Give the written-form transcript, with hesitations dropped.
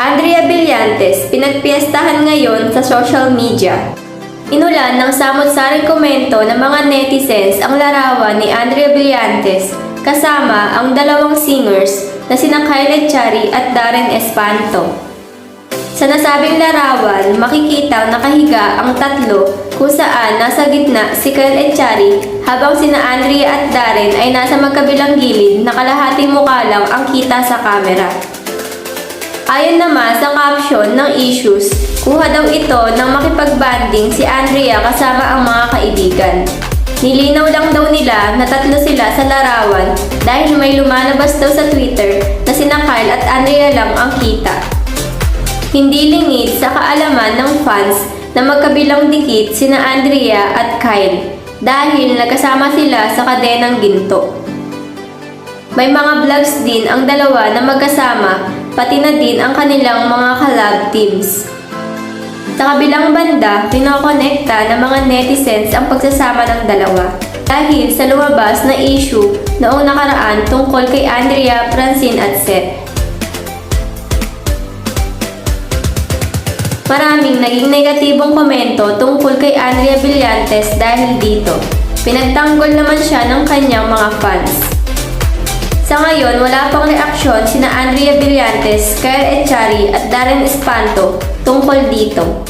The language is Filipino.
Andrea Brillantes, pinagpiestahan ngayon sa social media. Inulan ng samot-saring komento ng mga netizens ang larawan ni Andrea Brillantes kasama ang dalawang singers na sina Kyle Echari at Darren Espanto. Sa nasabing larawan, makikita nakahiga ang tatlo kung saan nasa gitna si Kyle Echari habang sina Andrea at Darren ay nasa magkabilang gilid na kalahating mukha lang ang kita sa kamera. Ayon naman sa caption ng issues, kuha daw ito ng makipag-banding si Andrea kasama ang mga kaibigan. Nilinaw lang daw nila na tatlo sila sa larawan dahil may lumalabas daw sa Twitter na sina Kyle at Andrea lang ang kita. Hindi lingid sa kaalaman ng fans na magkabilang dikit sina Andrea at Kyle dahil nagkasama sila sa kadenang ginto. May mga vlogs din ang dalawa na magkasama, pati na din ang kanilang mga collab teams. Sa kabilang banda, pinokonekta ng mga netizens ang pagsasama ng dalawa dahil sa lumabas na issue noong nakaraan tungkol kay Andrea, Francine at Seth. Maraming naging negatibong komento tungkol kay Andrea Brillantes dahil dito. Pinagtanggol naman siya ng kanyang mga fans. Sa ngayon, wala pang reaksyon sina Andrea Brillantes, Kyle Echari at Darren Espanto tungkol dito.